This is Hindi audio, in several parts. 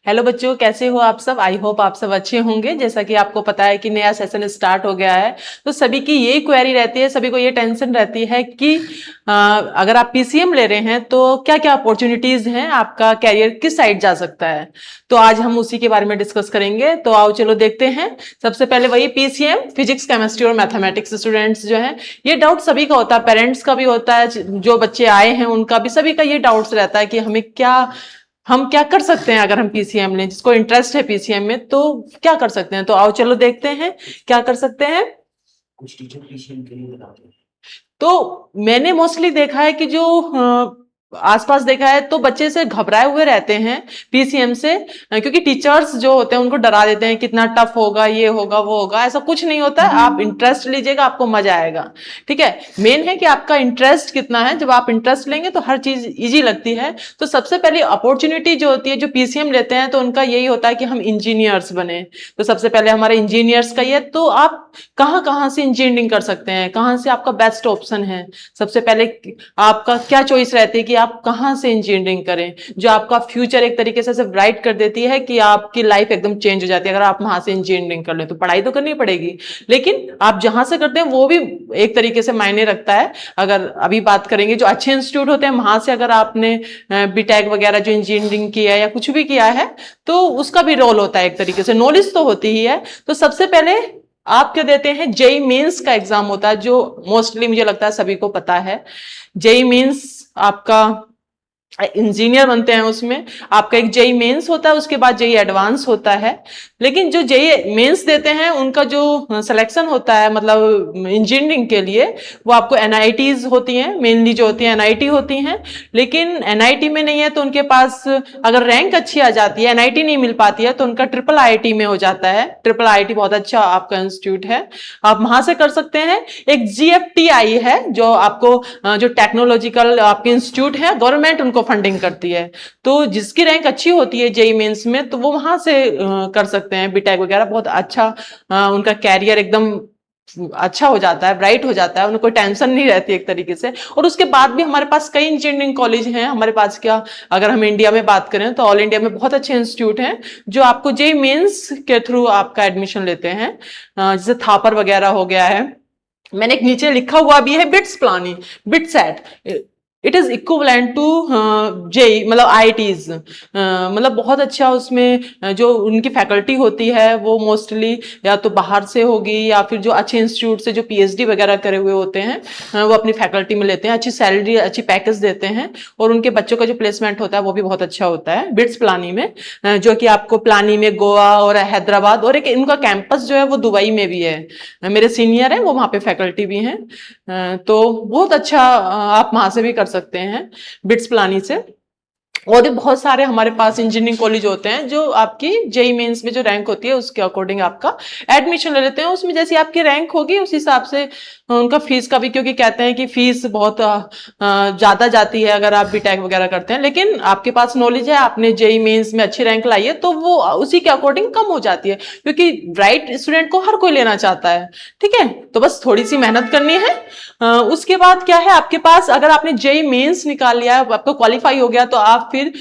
हेलो बच्चों, कैसे हो आप सब। आई होप आप सब अच्छे होंगे। जैसा कि आपको पता है कि नया सेशन स्टार्ट हो गया है, तो सभी की यही क्वेरी रहती है, सभी को ये टेंशन रहती है कि अगर आप पीसीएम ले रहे हैं तो क्या क्या अपॉर्चुनिटीज हैं, आपका कैरियर किस साइड जा सकता है। तो आज हम उसी के बारे में डिस्कस करेंगे। तो आओ चलो देखते हैं। सबसे पहले वही पीसीएम फिजिक्स, केमिस्ट्री और मैथमेटिक्स स्टूडेंट्स जो है, ये डाउट सभी का होता है, पेरेंट्स का भी होता है, जो बच्चे आए हैं उनका भी, सभी का ये डाउट्स रहता है कि हम क्या कर सकते हैं अगर हम पीसीएम लें। जिसको इंटरेस्ट है पीसीएम में तो क्या कर सकते हैं। तो आओ चलो देखते हैं क्या कर सकते हैं। कुछ टीचर पीसीएम के लिए बताते हैं। तो मैंने मोस्टली देखा है कि जो आसपास देखा है तो बच्चे से घबराए हुए रहते हैं पीसीएम से, क्योंकि टीचर्स जो होते हैं उनको डरा देते हैं कितना टफ होगा, ये होगा वो होगा। ऐसा कुछ नहीं होता है, आप इंटरेस्ट लीजिएगा, आपको मजा आएगा। ठीक है, मेन है कि आपका इंटरेस्ट कितना है। जब आप इंटरेस्ट लेंगे तो हर चीज इजी लगती है। तो सबसे पहले अपॉर्चुनिटी जो होती है, जो पीसीएम लेते हैं तो उनका यही होता है कि हम इंजीनियर्स बने। तो सबसे पहले हमारे इंजीनियर्स का ये, तो आप कहाँ कहाँ से इंजीनियरिंग कर सकते हैं, कहाँ से आपका बेस्ट ऑप्शन है। सबसे पहले आपका क्या चॉइस रहती है कि आप कहाँ से इंजीनियरिंग करें, जो आपका फ्यूचर एक तरीके से ब्राइट कर देती है कि आपकी लाइफ एकदम चेंज हो जाती है। अगर आप वहां से इंजीनियरिंग कर लें तो पढ़ाई तो करनी पड़ेगी, लेकिन आप जहां से करते हैं वो भी एक तरीके से मायने रखता है। अगर अभी बात करेंगे जो अच्छे इंस्टीट्यूट होते हैं वहां से, अगर आपने बीटेक वगैरह जो इंजीनियरिंग किया है या कुछ भी किया है तो उसका भी रोल होता है। एक तरीके से नॉलेज तो होती ही है। तो सबसे पहले आप क्या देते हैं, जेई मेंस का एग्जाम होता है, जो मोस्टली मुझे लगता है सभी को पता है। जेई मेंस आपका इंजीनियर बनते हैं, उसमें आपका एक जेई मेंस होता है, उसके बाद जेई एडवांस होता है। लेकिन जो जेई मेंस देते हैं उनका जो सिलेक्शन होता है, मतलब इंजीनियरिंग के लिए, वो आपको एनआईटीज होती हैं, मेनली जो होती हैं एनआईटी होती हैं। लेकिन एनआईटी में नहीं है तो उनके पास अगर रैंक अच्छी आ जाती है, एनआईटी नहीं मिल पाती है तो उनका ट्रिपल आईआईटी में हो जाता है। ट्रिपल आईआईटी बहुत अच्छा आपका इंस्टीट्यूट है, आप वहां से कर सकते हैं। एक जीएफटीआई है जो आपको जो टेक्नोलॉजिकल आपके इंस्टीट्यूट है, गवर्नमेंट उनको फंडिंग करती है। तो जिसकी रैंक अच्छी होती है जेई मेंस में तो वो वहां से कर सकते हैं बीटेक वगैरह। बहुत अच्छा उनका कैरियर एकदम अच्छा हो जाता है, ब्राइट हो जाता है, उनको कोई टेंशन नहीं रहती एक तरीके से। और उसके बाद भी हमारे पास कई इंजीनियरिंग कॉलेज हैं हमारे पास। क्या अगर हम इंडिया में बात करें तो ऑल इंडिया में बहुत अच्छे इंस्टीट्यूट हैं जो आपको जेई मेंस के थ्रू आपका एडमिशन लेते हैं। जैसे थापर वगैरह हो गया है। मैंने एक नीचे लिखा हुआ भी है BITS Pilani, BITSAT, it is equivalent to JEE, मतलब आईआईटीज। मतलब बहुत अच्छा उसमें जो उनकी फैकल्टी होती है वो मोस्टली या तो बाहर से होगी या फिर जो अच्छे इंस्टीट्यूट से जो पीएचडी वगैरह करे हुए होते हैं वो अपनी फैकल्टी में लेते हैं, अच्छी सैलरी अच्छी पैकेज देते हैं, और उनके बच्चों का जो प्लेसमेंट होता है वो भी बहुत अच्छा होता है बिट्स प्लानी में। जो कि आपको प्लानी में गोवा और हैदराबाद, और एक इनका कैंपस जो है वो दुबई में भी है। मेरे सीनियर है वो वहां पे फैकल्टी भी हैं। तो बहुत अच्छा आप वहां से भी कर सकते हैं बिट्स प्लानी से। और भी बहुत सारे हमारे पास इंजीनियरिंग कॉलेज होते हैं जो आपकी जेई मेंस में जो रैंक होती है उसके अकॉर्डिंग आपका एडमिशन ले लेते हैं। उसमें जैसी आपकी रैंक होगी उस हिसाब से उनका फीस का भी, क्योंकि कहते हैं कि फीस बहुत ज्यादा जाती है अगर आप बीटेक वगैरह करते हैं। लेकिन आपके पास नॉलेज है, आपने जेई मेंस में अच्छी रैंक लाई है तो वो उसी के अकॉर्डिंग कम हो जाती है, क्योंकि ब्राइट स्टूडेंट को हर कोई लेना चाहता है। ठीक है, तो बस थोड़ी सी मेहनत करनी है। उसके बाद क्या है, आपके पास अगर आपने जेई मेंस निकाल लिया, आपको क्वालिफाई हो गया, तो आप फिर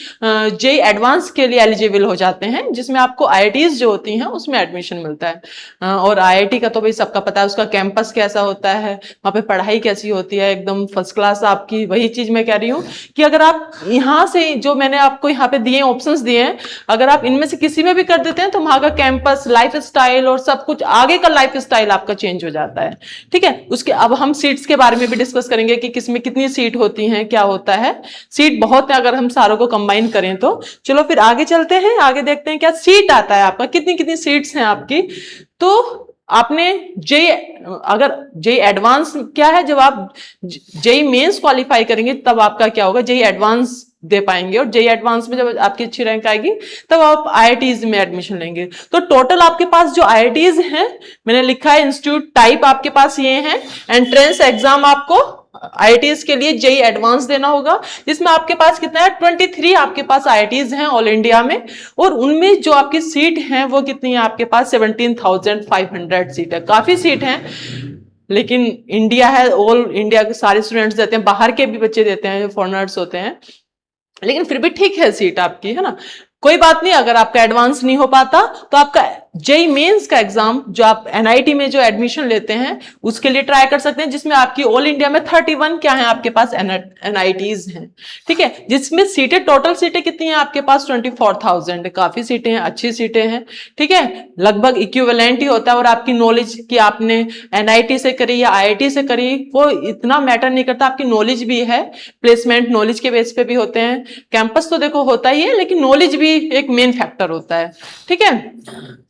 जेई एडवांस के लिए एलिजिबल हो जाते हैं, जिसमें आपको आईआईटीज जो होती हैं उसमें एडमिशन मिलता है। और आईआईटी का तो भाई सबका पता है, उसका कैंपस कैसा होता है, वहां पे पढ़ाई कैसी होती है, एकदम फर्स्ट क्लास आपकी। वही चीज मैं कह रही हूँ कि अगर आप यहाँ से, जो मैंने आपको यहाँ पे दिए ऑप्शंस दिए हैं, अगर आप इनमें से किसी में भी कर देते हैं तो वहां का कैंपस, लाइफ स्टाइल और सब कुछ, आगे का लाइफ स्टाइल आपका चेंज हो जाता है। ठीक है, उसके अब हम सीट्स के बारे में भी डिस्कस करेंगे कि किसमें कितनी सीट होती हैं, क्या होता है। सीट बहुत है अगर हम सारों को कंबाइन करें तो। चलो फिर आगे चलते हैं, आगे देखते हैं क्या सीट आता है आपका, कितनी कितनी सीट्स हैं आपकी। तो आपने जेई, अगर जेई एडवांस क्या है, जब आप जेई मेंस क्वालिफाई करेंगे तब आपका क्या होगा, जेई एडवांस दे पाएंगे। और जेई एडवांस में जब आपकी अच्छी रैंक आएगी तब आप आईआईटीज में एडमिशन लेंगे। तो टोटल आपके पास जो आईआईटीज हैं, मैंने लिखा है इंस्टीट्यूट टाइप आपके पास ये हैं। एंट्रेंस एग्जाम आपको आईआईटीज के लिए जेई एडवांस देना होगा, जिसमें आपके पास कितना है, 23 आपके पास आईआईटीज हैं ऑल इंडिया में। और उनमें जो आपकी सीट हैं वो कितनी है, आपके पास 17,500 सीट है। काफी सीट है, लेकिन इंडिया है, ऑल इंडिया के सारे स्टूडेंट्स देते हैं, बाहर के भी बच्चे देते हैं जो फॉरेनर्स होते हैं, लेकिन फिर भी ठीक है सीट आपकी, है ना। कोई बात नहीं, अगर आपका एडवांस नहीं हो पाता तो आपका जेई मेंस का एग्जाम जो आप एनआईटी में जो एडमिशन लेते हैं उसके लिए ट्राई कर सकते हैं, जिसमें आपकी ऑल इंडिया में 31 क्या है आपके पास एनआईटीज हैं, ठीक है। जिसमें सीटें, टोटल सीटें कितनी हैं आपके पास 24,000, काफी सीटें हैं, अच्छी सीटें हैं, ठीक है। लगभग इक्विवेलेंट ही होता है, और आपकी नॉलेज कि आपने एनआईटी से करी या आईआईटी से करी वो इतना मैटर नहीं करता, आपकी नॉलेज भी है, प्लेसमेंट नॉलेज के बेस पे भी होते हैं। कैंपस तो देखो होता ही है, लेकिन नॉलेज भी एक मेन फैक्टर होता है, ठीक है।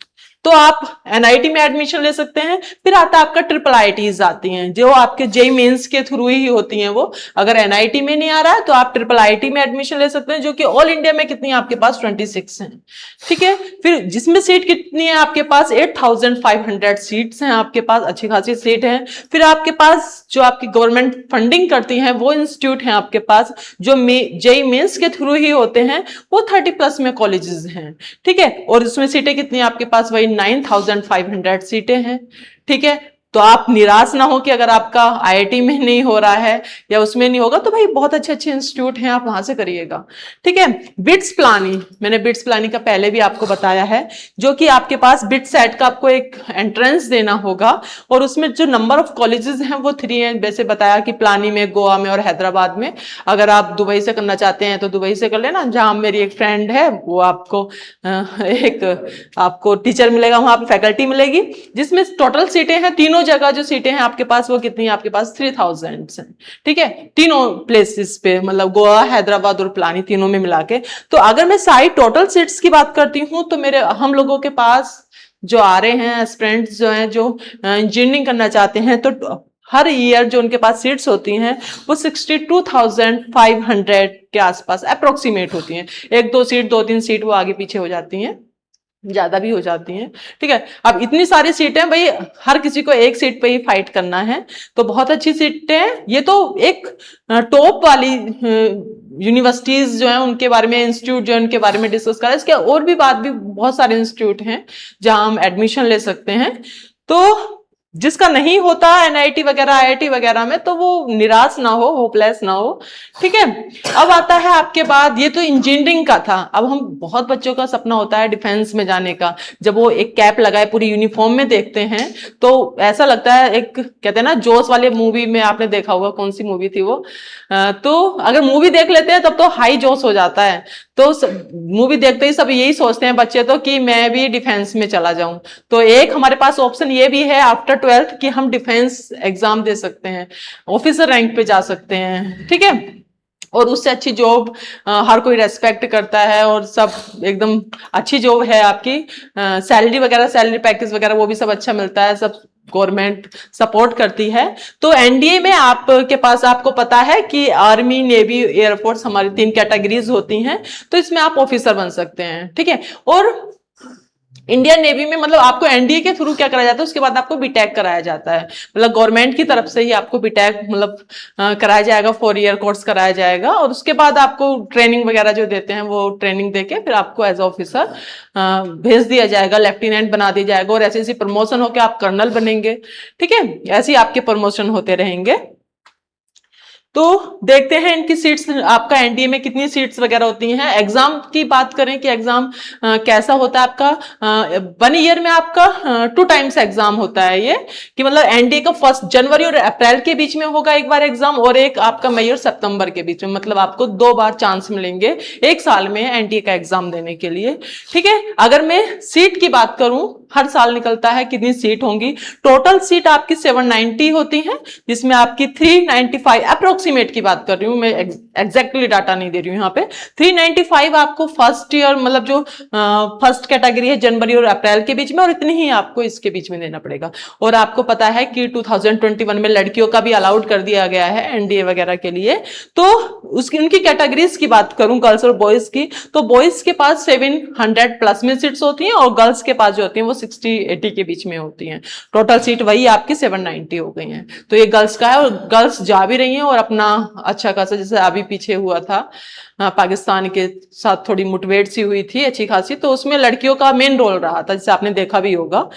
तो आप एनआईटी में एडमिशन ले सकते हैं। फिर आता है आपका ट्रिपल आईटीज आती हैं, जो आपके जेई मेंस के थ्रू ही होती हैं। वो अगर एनआईटी में नहीं आ रहा है तो आप ट्रिपल आईटी में एडमिशन ले सकते हैं, जो कि ऑल इंडिया में कितनी है आपके पास 26 हैं, ठीक है। फिर जिसमें सीट कितनी है आपके पास 8,500 सीट्स हैं आपके पास, अच्छी खासी सीट है। फिर आपके पास जो आपकी गवर्नमेंट फंडिंग करती है वो इंस्टीट्यूट है आपके पास, जो जेई मेंस के थ्रू ही होते हैं, वो 30+ में कॉलेजेस हैं, ठीक है। और उसमें सीटें कितनी है आपके पास, वही 9,500 सीटें हैं, ठीक है। तो आप निराश ना हो कि अगर आपका आईआईटी में नहीं हो रहा है या उसमें नहीं होगा, तो भाई बहुत अच्छे अच्छे इंस्टीट्यूट हैं, आप वहां से करिएगा, ठीक है। बिट्स प्लानिंग, मैंने बिट्स प्लानिंग का पहले भी आपको बताया है, जो कि आपके पास बिट सेट का आपको एक एंट्रेंस देना होगा, और उसमें जो नंबर ऑफ कॉलेजेस हैं वो 3 हैं। वैसे बताया कि प्लानी में, गोवा में और हैदराबाद में। अगर आप दुबई से करना चाहते हैं तो दुबई से कर लेना, जहां मेरी एक फ्रेंड है वो आपको आपको टीचर मिलेगा, वहां पर फैकल्टी मिलेगी, जिसमें टोटल सीटें हैं, तीनों जगह जो सीटें हैं आपके पास वो कितनी है आपके पास 3,000 हैं, ठीक है। तीनों प्लेसेस पे, मतलब गोवा, हैदराबाद और प्लानी, तीनों में मिला के। तो अगर मैं सारी टोटल सीट्स की बात करती हूँ तो हम लोगों के पास जो आ रहे हैं एस्पिरेंट्स जो हैं, जो इंजीनियरिंग करना चाहते हैं, तो हर ईयर जो उनके पास सीट्स होती हैं वो 62,500 के आसपास अप्रोक्सीमेट होती हैं। 1-2 सीट, 2-3 सीट वो आगे पीछे हो जाती हैं, ज्यादा भी हो जाती हैं, ठीक है। अब इतनी सारी सीटें, भाई हर किसी को एक सीट पे ही फाइट करना है, तो बहुत अच्छी सीटें हैं। ये तो एक टॉप वाली यूनिवर्सिटीज जो हैं उनके बारे में, इंस्टीट्यूट जो है उनके बारे में डिस्कस करें। इसके और भी बहुत सारे इंस्टीट्यूट हैं जहां हम एडमिशन ले सकते हैं। तो जिसका नहीं होता एनआईटी वगैरह, आईआईटी वगैरह में, तो वो निराश ना हो, होपलेस ना हो, ठीक है। अब आता है आपके बाद, ये तो इंजीनियरिंग का था। अब हम, बहुत बच्चों का सपना होता है डिफेंस में जाने का। जब वो एक कैप लगाए पूरी यूनिफॉर्म में देखते हैं तो ऐसा लगता है, एक कहते हैं ना जोश वाले मूवी में, आपने देखा होगा, कौन सी मूवी थी वो, तो अगर मूवी देख लेते हैं तब तो हाई जोश हो जाता है। तो मूवी देखते ही सब यही सोचते हैं बच्चे तो, कि मैं भी डिफेंस में चला जाऊं। तो एक हमारे पास ऑप्शन ये भी है आफ्टर 12th कि हम डिफेंस एग्जाम दे सकते हैं, ऑफिसर रैंक पे जा सकते हैं, ठीक है। और उससे अच्छी जॉब हर कोई रेस्पेक्ट करता है, और सब एकदम अच्छी जॉब है आपकी। सैलरी वगैरह, सैलरी पैकेज वगैरह वो भी सब अच्छा मिलता है, सब गवर्नमेंट सपोर्ट करती है। तो एनडीए में आपके पास, आपको पता है कि आर्मी, नेवी, एयरफोर्स, हमारी 3 कैटेगरीज होती हैं। तो इसमें आप ऑफिसर बन सकते हैं, ठीक है। और इंडियन नेवी में, मतलब आपको एनडीए के थ्रू क्या कराया जाता है, उसके बाद आपको बीटेक कराया जाता है, मतलब गवर्नमेंट की तरफ से ही आपको बीटेक मतलब कराया जाएगा, 4 ईयर कोर्स कराया जाएगा। और उसके बाद आपको ट्रेनिंग वगैरह जो देते हैं वो ट्रेनिंग देके फिर आपको एज ऑफिसर भेज दिया जाएगा, लेफ्टिनेंट बना दिया जाएगा, और ऐसे ऐसी प्रमोशन होकर आप कर्नल बनेंगे, ठीक है। ऐसे ही आपके प्रमोशन होते रहेंगे। तो देखते हैं इनकी सीट्स, आपका एनडीए में कितनी सीट्स वगैरह होती हैं। एग्जाम की बात करें कि एग्जाम कैसा होता है आपका, 1 ईयर में आपका 2 टाइम्स एग्जाम होता है। ये कि मतलब एनडीए का 1 जनवरी और अप्रैल के बीच में होगा एक बार एग्जाम, और एक आपका मई और सितंबर के बीच में। मतलब आपको 2 बार चांस मिलेंगे एक साल में एनडीए का एग्जाम देने के लिए, ठीक है। अगर मैं सीट की बात करूं, हर साल निकलता है कितनी सीट होंगी। टोटल सीट आपकी 790 होती है, जिसमें आपकी 395 अप्रोक्सीमेट की बात कर रही हूं मैं, एग्जैक्टली डाटा नहीं दे रही हूं यहाँ पे। 395 आपको फर्स्ट ईयर, मतलब जो फर्स्ट कैटेगरी है, जनवरी और अप्रैल के बीच में, और इतनी ही आपको इसके बीच में देना पड़ेगा। और आपको पता है कि 2021 में लड़कियों का भी अलाउड कर दिया गया है एनडीए वगैरह के लिए। तो उसकी, उनकी कैटेगरीज की बात करूं, गर्ल्स और बॉयज की, तो बॉयज के पास 700+ में सीट्स होती हैं, और गर्ल्स के पास जो होती हैं वो 60-80 के बीच में होती हैं। टोटल सीट वही आपकी 790 हो गई हैं। तो ये गर्ल्स का है, और गर्ल्स जा भी रही हैं, और अपना अच्छा खासा, जैसे अभी पीछे हुआ था पाकिस्तान के साथ थोड़ी मुठभेड़ सी हुई थी अच्छी खासी, तो उसमें लड़कियों का मेन रोल रहा था, जैसे आपने देखा भी होगा।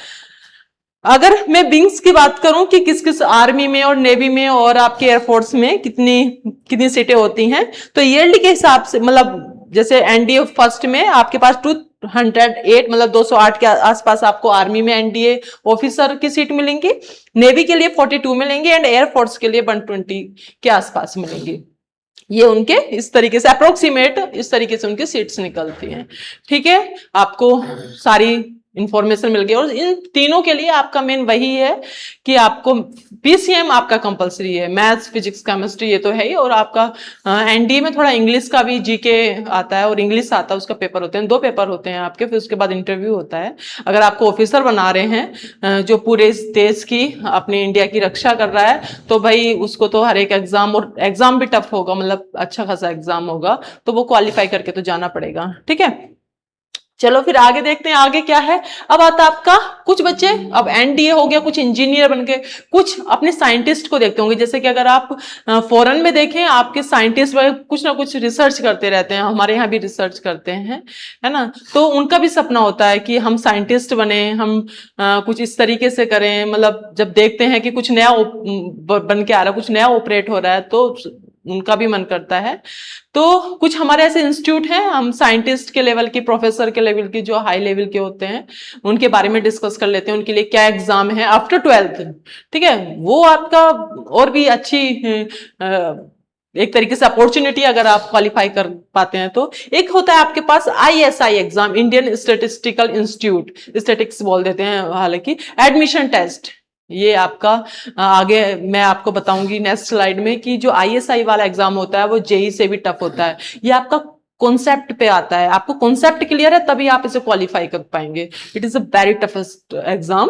अगर मैं विंग्स की बात करूं कि किस किस आर्मी में और नेवी में और आपके एयरफोर्स में कितनी सीटें होती हैं, तो ईयरली के हिसाब से, मतलब जैसे एनडीए फर्स्ट में आपके पास 208 मतलब 208 के आसपास आपको आर्मी में एनडीए ऑफिसर की सीट मिलेंगी, नेवी के लिए 42 मिलेंगी एंड एयरफोर्स के लिए 120 के आसपास मिलेंगी। ये उनके इस तरीके से अप्रोक्सीमेट इस तरीके से उनकी सीट्स निकलती हैं। ठीक है, आपको सारी इंफॉर्मेशन मिल गई। और इन तीनों के लिए आपका मेन वही है कि आपको पीसीएम आपका कंपलसरी है, मैथ्स फिजिक्स केमिस्ट्री ये तो है ही, और आपका एनडीए में थोड़ा इंग्लिश का भी जीके आता है और इंग्लिश आता है, उसका पेपर होते हैं, 2 पेपर होते हैं आपके, फिर उसके बाद इंटरव्यू होता है। अगर आपको ऑफिसर बना रहे हैं जो पूरे इस देश की अपनी इंडिया की रक्षा कर रहा है, तो भाई उसको तो हर एक एग्जाम, और एग्जाम भी टफ होगा, मतलब अच्छा खासा एग्जाम होगा, तो वो क्वालिफाई करके तो जाना पड़ेगा। ठीक है, चलो फिर आगे देखते हैं आगे क्या है। अब आता आपका कुछ बच्चे अब एनडीए हो गया, कुछ इंजीनियर बन के, कुछ अपने साइंटिस्ट को देखते होंगे। जैसे कि अगर आप फॉरेन में देखें, आपके साइंटिस्ट कुछ ना कुछ रिसर्च करते रहते हैं, हमारे यहाँ भी रिसर्च करते हैं, है ना। तो उनका भी सपना होता है कि हम साइंटिस्ट बने, हम कुछ इस तरीके से करें, मतलब जब देखते हैं कि कुछ नया बन के आ रहा है, कुछ नया ऑपरेट हो रहा है, तो उनका भी मन करता है। तो कुछ हमारे ऐसे इंस्टीट्यूट हैं, हम साइंटिस्ट के लेवल की, प्रोफेसर के लेवल की, जो हाई लेवल के होते हैं, उनके बारे में डिस्कस कर लेते हैं, उनके लिए क्या एग्जाम है आफ्टर 12th। ठीक है, वो आपका और भी अच्छी एक तरीके से अपॉर्चुनिटी, अगर आप क्वालिफाई कर पाते हैं तो। एक होता है आपके पास ISI exam, Indian statistical institute, statics बोल देते हैं हालांकि, एडमिशन टेस्ट। ये आपका आगे मैं आपको बताऊंगी नेक्स्ट स्लाइड में कि जो आईएसआई वाला एग्जाम होता है वो जेई से भी टफ होता है। ये आपका कॉन्सेप्ट पे आता है, आपको कॉन्सेप्ट क्लियर है तभी आप इसे क्वालिफाई कर पाएंगे। It is a very toughest exam.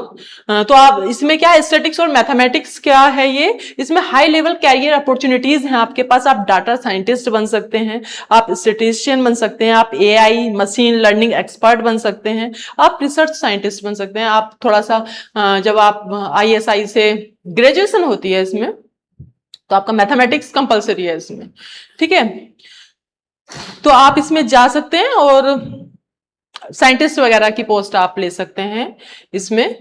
तो आप इसमें क्या, स्टैटिक्स और मैथमेटिक्स क्या है ये, इसमें हाई लेवल कैरियर अपॉर्चुनिटीज हैं आपके पास। आप डाटा साइंटिस्ट बन सकते हैं, आप स्टैटिस्टिशियन बन सकते हैं, आप एआई मशीन लर्निंग एक्सपर्ट बन सकते हैं, आप रिसर्च साइंटिस्ट बन सकते हैं। आप थोड़ा सा जब आप आईएसआई से ग्रेजुएशन होती है इसमें, तो आपका मैथमेटिक्स कंपलसरी है इसमें। ठीक है, तो आप इसमें जा सकते हैं और साइंटिस्ट वगैरह की पोस्ट आप ले सकते हैं इसमें।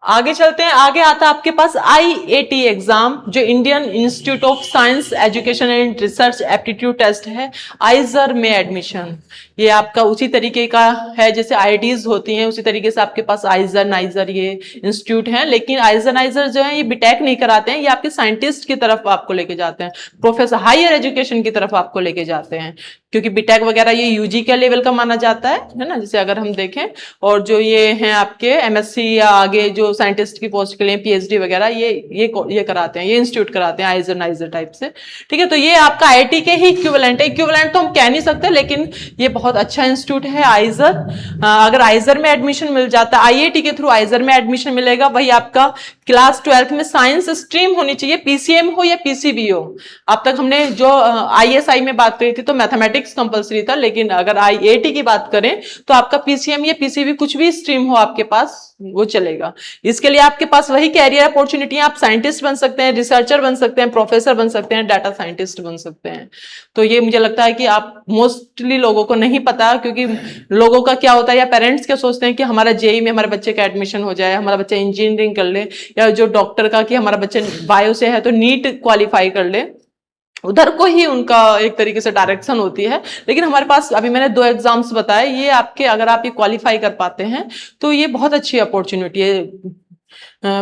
आगे चलते हैं, आगे आता है आपके पास आईएटी एग्जाम, जो Indian Institute of Science Education and Research Aptitude Test है, आइजर में एडमिशन। ये आपका उसी तरीके का है जैसे आईआईटीज होती हैं, उसी तरीके से आपके पास आइजर नाइजर ये इंस्टीट्यूट हैं। लेकिन आइजर नाइजर जो है ये बीटेक नहीं कराते हैं, ये आपके साइंटिस्ट की तरफ आपको लेके जाते हैं, प्रोफेसर हायर एजुकेशन की तरफ आपको लेके जाते हैं, क्योंकि बीटेक वगैरह ये यूजी के लेवल का माना जाता है ना, जैसे अगर हम देखें। और जो ये हैं आपके एमएससी या आगे जो साइंटिस्ट की पोस्ट के लिए पीएचडी वगैरह, ये कराते हैं, ये इंस्टीट्यूट कराते हैं आइजर नाइजर टाइप से। ठीक है, तो ये आपका आईआईटी के ही इक्विवेलेंट है। इक्विवेलेंट तो हम कह नहीं सकते, लेकिन ये बहुत अच्छा इंस्टीट्यूट है आइजर। अगर आइजर में एडमिशन मिल जाता है, आईआईटी के थ्रू आइजर में एडमिशन मिलेगा, वही आपका क्लास 12th में साइंस स्ट्रीम होनी चाहिए, पीसीएम हो या पीसीबी हो। अब तक हमने जो आईएसआई में बात करी थी तो मैथमेटिक्स कंपलसरी था, लेकिन अगर आईआईटी की बात करें तो आपका पीसीएम या पीसीबी कुछ भी स्ट्रीम हो आपके पास वो चलेगा। इसके लिए आपके पास वही कैरियर अपॉर्चुनिटी है, आप साइंटिस्ट बन सकते हैं, रिसर्चर बन सकते हैं, प्रोफेसर बन सकते हैं, डाटा साइंटिस्ट बन सकते हैं। तो ये मुझे लगता है कि आप मोस्टली लोगों को नहीं पता, क्योंकि लोगों का क्या होता है या पेरेंट्स क्या सोचते हैं कि हमारा जेई में हमारे बच्चे का एडमिशन हो जाए, हमारा बच्चा इंजीनियरिंग कर ले, या जो डॉक्टर का कि हमारा बच्चा बायो से है तो नीट क्वालिफाई कर ले, उधर को ही उनका एक तरीके से डायरेक्शन होती है। लेकिन हमारे पास अभी मैंने 2 एग्जाम्स बताए, ये आपके अगर आप ये क्वालिफाई कर पाते हैं तो ये बहुत अच्छी अपॉर्चुनिटी है।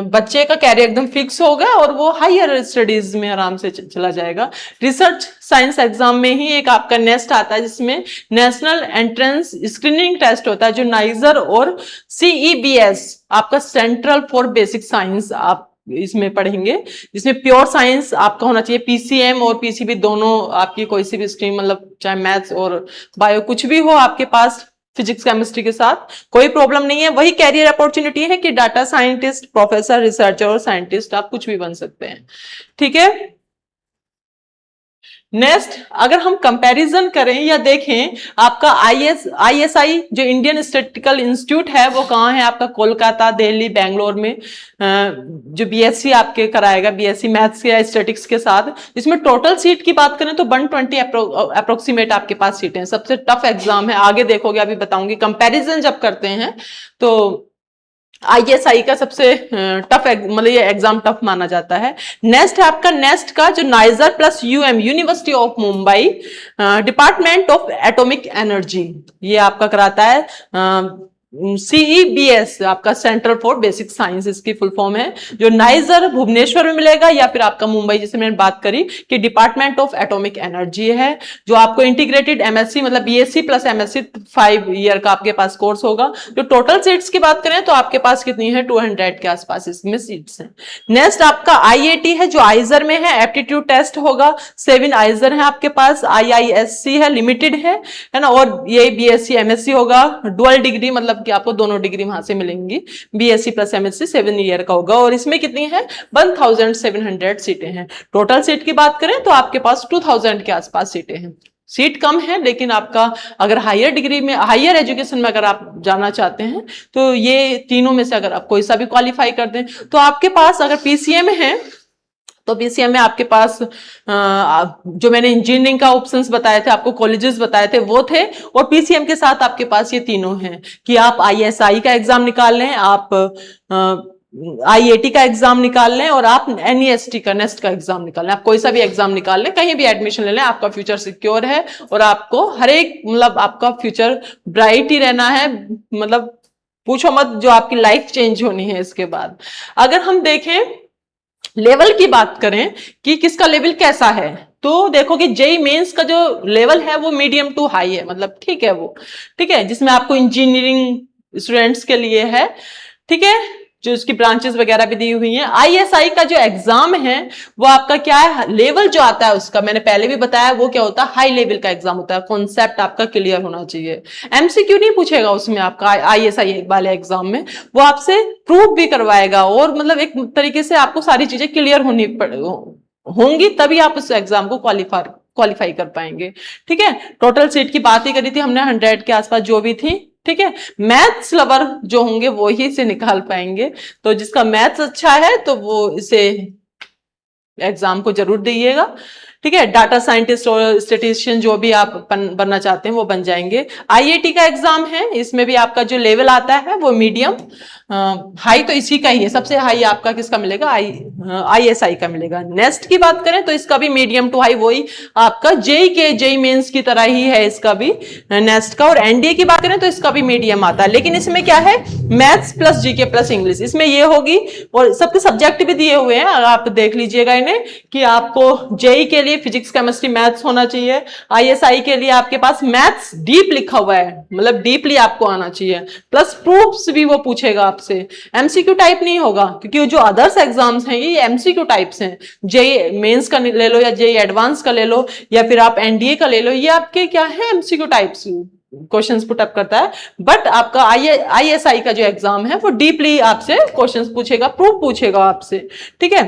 बच्चे का कैरियर एकदम फिक्स होगा और वो हायर स्टडीज में आराम से चला जाएगा। रिसर्च साइंस एग्जाम में ही एक आपका नेक्स्ट आता है जिसमें नेशनल एंट्रेंस स्क्रीनिंग टेस्ट होता है, जो नाइजर और सीईबीएस आपका सेंट्रल फॉर बेसिक साइंस आप इसमें पढ़ेंगे, जिसमें प्योर साइंस आपका होना चाहिए, पीसीएम और पीसीबी दोनों आपकी कोई सी भी स्ट्रीम, मतलब चाहे मैथ्स और बायो कुछ भी हो आपके पास, फिजिक्स केमिस्ट्री के साथ कोई प्रॉब्लम नहीं है। वही कैरियर अपॉर्चुनिटी है कि डाटा साइंटिस्ट, प्रोफेसर, रिसर्चर और साइंटिस्ट आप कुछ भी बन सकते हैं। ठीक है, नेक्स्ट अगर हम कंपैरिजन करें या देखें, आपका आईएसआई जो इंडियन स्टैटिस्टिकल इंस्टीट्यूट है वो कहाँ है आपका, कोलकाता, दिल्ली, बेंगलोर में। जो बीएससी आपके कराएगा, बीएससी मैथ्स या स्टैटिक्स के साथ, इसमें टोटल सीट की बात करें तो 120 अप्रोक्सीमेट आपके पास सीटें हैं। सबसे टफ एग्जाम है, आगे देखोगे, अभी बताऊंगी। कंपैरिजन जब करते हैं तो आईएसआई का सबसे टफ मतलब ये एग्जाम टफ माना जाता है। नेक्स्ट है आपका नेस्ट का जो niger plus UM university of Mumbai department of atomic energy, ये आपका कराता है CEBS, आपका सेंटर फॉर बेसिक साइंस इसकी फुल फॉर्म है, जो नाइजर भुवनेश्वर में मिलेगा या फिर आपका मुंबई, जैसे मैंने बात करी कि डिपार्टमेंट ऑफ एटॉमिक एनर्जी है, जो आपको इंटीग्रेटेड एमएससी मतलब बीएससी प्लस एमएससी 5 ईयर का आपके पास कोर्स होगा। जो टोटल सीट्स की बात करें तो आपके पास कितनी है 200 के आसपास इसमें सीट्स हैं। नेक्स्ट आपका आईआईटी है जो आइजर में है, एप्टीट्यूड टेस्ट होगा, 7 आइजर है आपके पास, IISc है, लिमिटेड है ना, और ये बीएससी एमएससी होगा, डुअल डिग्री मतलब कि आपको दोनों डिग्री वहां से मिलेंगी, बीएससी प्लस एमएससी 7 ईयर का होगा, और इसमें कितनी है 1700 सीटें हैं। टोटल सीट की बात करें तो आपके पास 2000 के आसपास सीटें हैं। सीट कम है, लेकिन आपका अगर हायर डिग्री में, हायर एजुकेशन में अगर आप जाना चाहते हैं तो ये तीनों में से अगर आप कोई सा भी क्वालिफाई कर दें तो आपके पास, अगर पीसीएम है तो पीसीएम में आपके पास जो मैंने इंजीनियरिंग का ऑप्शंस बताए थे, आपको कॉलेजेस बताए थे वो थे, और पीसीएम के साथ आपके पास ये तीनों हैं कि आप आईएसआई का एग्जाम निकाल लें, आप आईआईटी का एग्जाम निकाल लें, और आप एनईएसटी का नेस्ट का एग्जाम निकाल लें, आप कोई सा भी एग्जाम निकाल लें, कहीं भी एडमिशन ले लें, आपका फ्यूचर सिक्योर है और आपको हर एक मतलब आपका फ्यूचर ब्राइट ही रहना है, मतलब पूछो मत, जो आपकी लाइफ चेंज होनी है इसके बाद। अगर हम देखें लेवल की बात करें कि किसका लेवल कैसा है, तो देखोगे जेई मेंस का जो लेवल है वो मीडियम टू हाई है, मतलब ठीक है वो, ठीक है, जिसमें आपको इंजीनियरिंग स्टूडेंट्स के लिए है, ठीक है, जो उसकी ब्रांचेस वगैरह भी दी हुई हैं। आईएसआई का जो एग्जाम है वो आपका क्या है, लेवल जो आता है उसका मैंने पहले भी बताया, वो क्या होता है हाई लेवल का एग्जाम होता है, कॉन्सेप्ट आपका क्लियर होना चाहिए, एमसीक्यू नहीं पूछेगा उसमें आपका आईएसआई वाले एग्जाम में, वो आपसे प्रूव भी करवाएगा, और मतलब एक तरीके से आपको सारी चीजें क्लियर होंगी तभी आप उस एग्जाम को क्वालिफाई कर पाएंगे। ठीक है, टोटल सीट की बात ही करी थी हमने 100 के आसपास जो भी थी। ठीक है, मैथ्स लवर जो होंगे वो ही से निकाल पाएंगे, तो जिसका मैथ्स अच्छा है तो वो इसे एग्जाम को जरूर दीजिएगा। ठीक है, डाटा साइंटिस्ट और स्टेटिस्टिशियन जो भी आप बनना चाहते हैं वो बन जाएंगे। आईआईटी का एग्जाम है, इसमें भी आपका जो लेवल आता है वो मीडियम, हाई तो इसी का ही है, सबसे हाई आपका किसका मिलेगा, आईएसआई का मिलेगा। नेक्स्ट की बात करें तो इसका भी मीडियम टू हाई वही आपका जेई मेंस की तरह ही है इसका भी नेक्स्ट का। और एनडीए की बात करें तो इसका भी मीडियम आता है, लेकिन इसमें क्या है maths plus GK plus English इसमें ये होगी, और सबके सब्जेक्ट भी दिए हुए हैं, आप देख लीजिएगा इन्हें कि आपको जेई के लिए फिजिक्स केमिस्ट्री मैथ्स होना चाहिए, आईएसआई के लिए आपके पास मैथ्स डीप लिखा हुआ है, मतलब डीपली आपको आना चाहिए, प्लस प्रूफ्स भी वो पूछेगा आपसे, एमसीक्यू टाइप नहीं होगा, क्योंकि जो अदर्स एग्जाम्स हैं ये एमसीक्यू टाइप्स हैं, जेई मेंस का ले लो या जेई एडवांस का ले लो या फिर आप एनडीए का ले लो, ये आपके क्या है MCQ types questions put up करता है। बट आपका आईएसआई का जो एग्जाम है वो डीपली आपसे क्वेश्चंस पूछेगा, प्रूफ पूछेगा आपसे। ठीक है,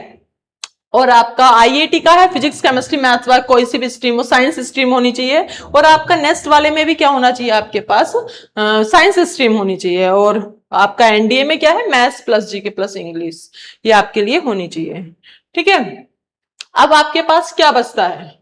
और आपका आईआईटी का है फिजिक्स केमिस्ट्री मैथ्स वाला कोई सी भी स्ट्रीम हो, साइंस स्ट्रीम होनी चाहिए, और आपका नेक्स्ट वाले में भी क्या होना चाहिए आपके पास साइंस स्ट्रीम होनी चाहिए, और आपका एनडीए में क्या है maths plus GK plus English, ये आपके लिए होनी चाहिए। ठीक है, अब आपके पास क्या बचता है,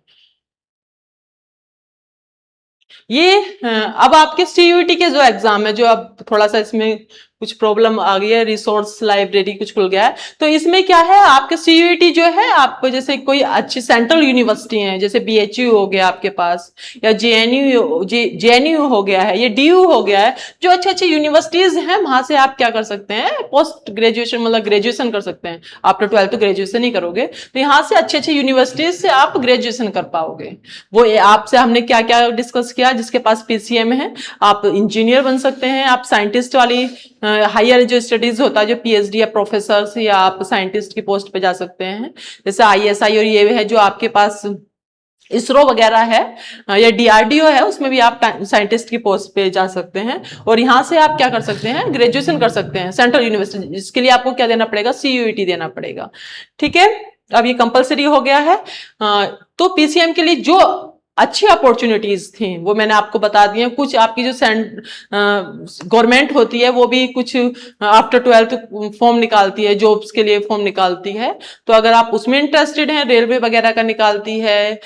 ये अब आपके सीयूईटी के जो एग्जाम है, जो अब थोड़ा सा इसमें कुछ प्रॉब्लम आ गई है, रिसोर्स लाइब्रेरी कुछ खुल गया है, तो इसमें क्या है आपके सीयूईटी जो है, आपको जैसे कोई अच्छी सेंट्रल यूनिवर्सिटी है, जैसे बीएचयू हो गया आपके पास, या जेएनयू हो गया है, ये डीयू हो गया है, जो अच्छे अच्छे यूनिवर्सिटीज हैं वहां से आप क्या कर सकते हैं पोस्ट ग्रेजुएशन मतलब ग्रेजुएशन कर सकते हैं, आफ्टर 12th तो ग्रेजुएशन ही करोगे, तो यहाँ से अच्छे अच्छे यूनिवर्सिटीज से आप ग्रेजुएशन कर पाओगे। वो आपसे हमने क्या क्या डिस्कस किया, जिसके पास पीसीएम है आप इंजीनियर बन सकते हैं, आप साइंटिस्ट वाली हायर जो स्टडीज होता है, जो पीएचडी या प्रोफेसर या आप साइंटिस्ट की पोस्ट पे जा सकते हैं, जैसे आईएसआई, और ये है जो आपके पास इसरो वगैरह है या डीआरडीओ है, उसमें भी आप साइंटिस्ट की पोस्ट पे जा सकते हैं, और यहाँ से आप क्या कर सकते हैं ग्रेजुएशन कर सकते हैं सेंट्रल यूनिवर्सिटी, इसके लिए आपको क्या देना पड़ेगा सीयूईटी देना पड़ेगा। ठीक है, अब ये कंपलसरी हो गया है। तो पीसीएम के लिए जो अच्छी अपॉर्चुनिटीज थी वो मैंने आपको बता दी हैं। कुछ आपकी जो गवर्नमेंट होती है वो भी कुछ आफ्टर 12th फॉर्म निकालती है, जॉब्स के लिए फॉर्म निकालती है, तो अगर आप उसमें इंटरेस्टेड हैं, रेलवे वगैरह का निकालती है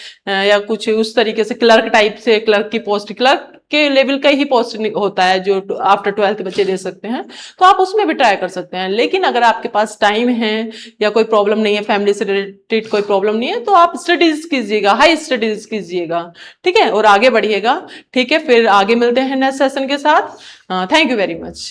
या कुछ उस तरीके से क्लर्क टाइप से, क्लर्क की पोस्ट, क्लर्क के लेवल का ही पोस्ट होता है जो आफ्टर 12th बच्चे दे सकते हैं, तो आप उसमें भी ट्राई कर सकते हैं। लेकिन अगर आपके पास टाइम है या कोई प्रॉब्लम नहीं है, फैमिली से रिलेटेड कोई प्रॉब्लम नहीं है, तो आप स्टडीज कीजिएगा, हाई स्टडीज कीजिएगा, ठीक है, और आगे बढ़िएगा। ठीक है, फिर आगे मिलते हैं नेक्स्ट सेशन के साथ। Thank you very much.